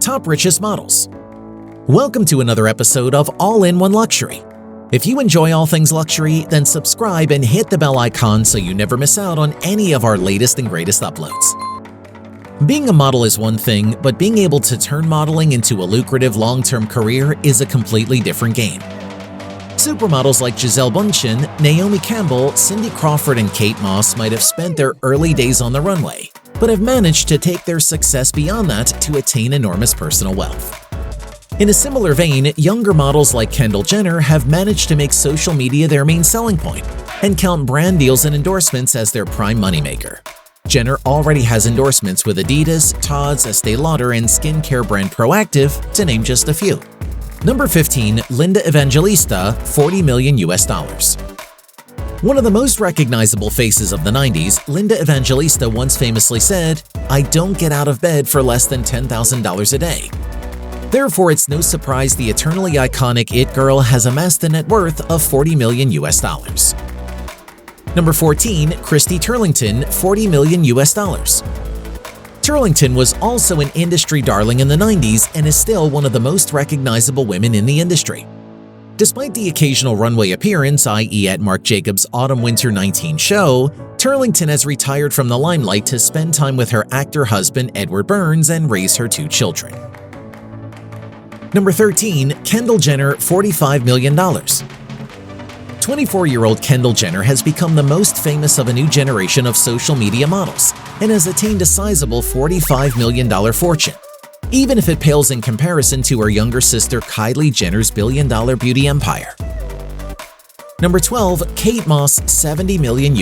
top richest models. Welcome to another episode of All-in-One Luxury. If you enjoy all things luxury, then subscribe and hit the bell icon so you never miss out on any of our latest and greatest uploads. Being a model is one thing, but being able to turn modeling into a lucrative long-term career is a completely different game. Supermodels like Gisele Bündchen, Naomi Campbell, Crawford and Kate Moss might have spent their early days on the runway, but have managed to take their success beyond that to attain enormous personal wealth. In a similar vein, younger models like Kendall Jenner have managed to make social media their main selling point and count brand deals and endorsements as their prime moneymaker. Jenner already has endorsements with Adidas, Tod's, Estée Lauder, and skincare brand Proactive, to name just a few. Number 15. Linda Evangelista, $40 million. One of the most recognizable faces of the 90s, Linda Evangelista once famously said, "I don't get out of bed for less than $10,000 a day." Therefore, it's no surprise the eternally iconic It Girl has amassed a net worth of $40 million. Number 14. Christie Turlington, $40 million. Turlington was also an industry darling in the 90s and is still one of the most recognizable women in the industry. Despite the occasional runway appearance, i.e. at Marc Jacobs' Autumn/Winter 19 show, Turlington has retired from the limelight to spend time with her actor husband Edward Burns and raise her 2 children. Number 13. Kendall Jenner, $45 million. 24-year-old Kendall Jenner has become the most famous of a new generation of social media models and has attained a sizable $45 million fortune, even if it pales in comparison to her younger sister Kylie Jenner's billion-dollar beauty empire. Number 12. Kate Moss, $70 million.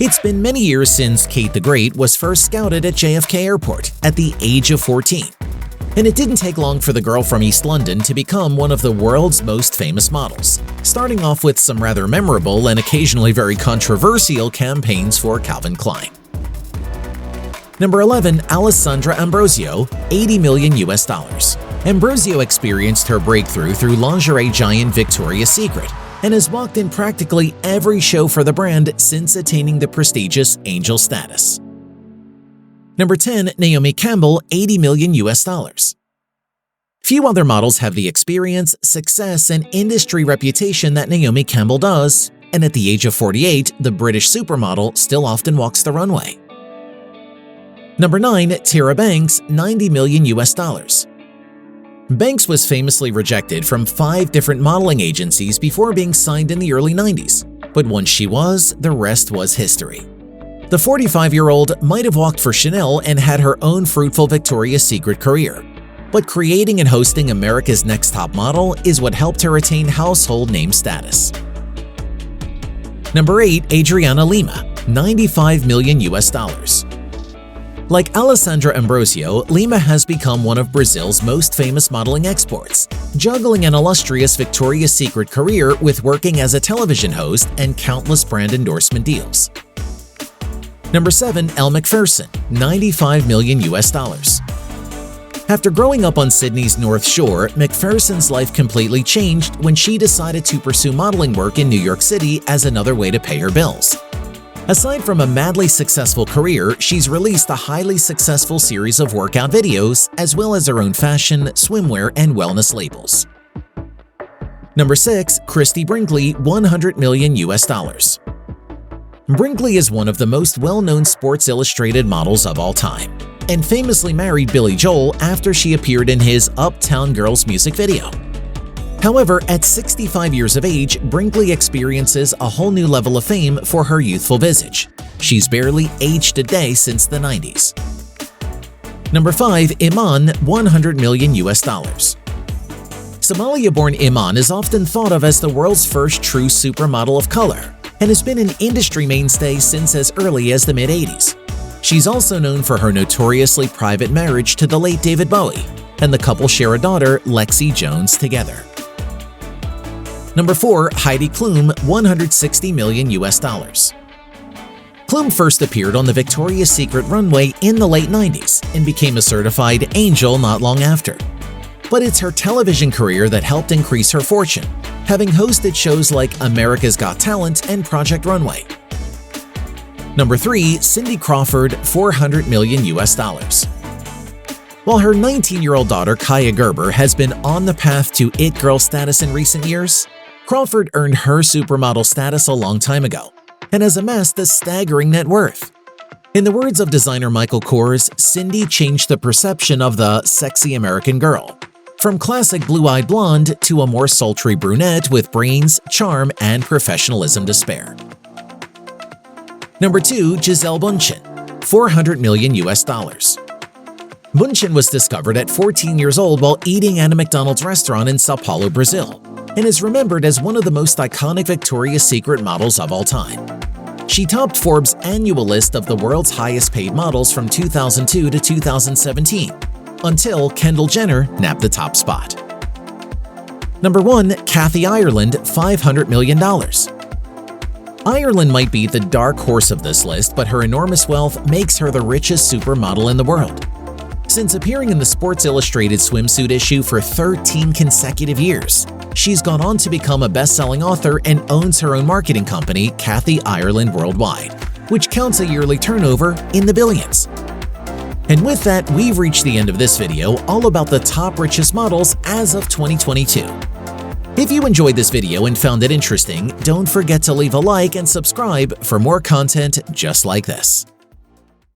It's been many years since Kate the Great was first scouted at JFK Airport at the age of 14. And it didn't take long for the girl from East London to become one of the world's most famous models, starting off with some rather memorable and occasionally very controversial campaigns for Calvin Klein. Number 11. Alessandra Ambrosio, $80 million. Ambrosio experienced her breakthrough through lingerie giant Victoria's Secret and has walked in practically every show for the brand since attaining the prestigious angel status. Number 10. Naomi Campbell, $80 million. Few other models have the experience, success, and industry reputation that Naomi Campbell does, and at the age of 48, the British supermodel still often walks the runway. Number 9. Tyra Banks, $90 million. Banks was famously rejected from 5 different modeling agencies before being signed in the early 90s, but once she was, the rest was history. The 45-year-old might have walked for Chanel and had her own fruitful Victoria's Secret career, but creating and hosting America's Next Top Model is what helped her attain household name status. Number 8. Adriana Lima, $95 million. Like Alessandra Ambrosio, Lima has become one of Brazil's most famous modeling exports, juggling an illustrious Victoria's Secret career with working as a television host and countless brand endorsement deals. Number 7. Elle Macpherson, $95 million. After growing up on Sydney's North Shore, Macpherson's life completely changed when she decided to pursue modeling work in New York City as another way to pay her bills. Aside from a madly successful career, she's released a highly successful series of workout videos, as well as her own fashion, swimwear, and wellness labels. Number 6. Christie Brinkley, $100 million. Brinkley is one of the most well-known Sports Illustrated models of all time, and famously married Billy Joel after she appeared in his Uptown Girls music video. However, at 65 years of age, Brinkley experiences a whole new level of fame for her youthful visage. She's barely aged a day since the 90s. Number 5. Iman, $100 million. Somalia-born Iman is often thought of as the world's first true supermodel of color, and has been an industry mainstay since as early as the mid-80s. She's also known for her notoriously private marriage to the late David Bowie, and the couple share a daughter, Lexi Jones, together. Number 4. Heidi Klum, $160 million. Klum first appeared on the Victoria's Secret runway in the late 90s and became a certified angel not long after. But it's her television career that helped increase her fortune, having hosted shows like America's Got Talent and Project Runway. Number 3. Cindy Crawford, $400 million. While her 19-year-old daughter 𝐥𝐤𝐤𝐿 has been on the path to it girl status in recent years, Crawford earned her supermodel status a long time ago and has amassed a staggering net worth. In the words of designer Michael Kors, Cindy changed the perception of the sexy American girl, from classic blue-eyed blonde to a more sultry brunette with brains, charm, and professionalism to spare. Number 2. Gisele Bündchen, $400 million. Bündchen was discovered at 14 years old while eating at a McDonald's restaurant in São Paulo, Brazil, and is remembered as one of the most iconic Victoria's Secret models of all time. She topped Forbes' annual list of the world's highest-paid models from 2002 to 2017, until Kendall Jenner nabbed the top spot. Number 1. 𝐤𝐤𝐤𝐿, $500 million. Ireland might be the dark horse of this list, but her enormous wealth makes her the richest supermodel in the world. Since appearing in the Sports Illustrated swimsuit issue for 13 consecutive years, she's gone on to become a best-selling author and owns her own marketing company, Kathy Ireland Worldwide, which counts a yearly turnover in the billions. And with that, we've reached the end of this video all about the top richest models as of 2022. If you enjoyed this video and found it interesting, don't forget to leave a like and subscribe for more content just like this.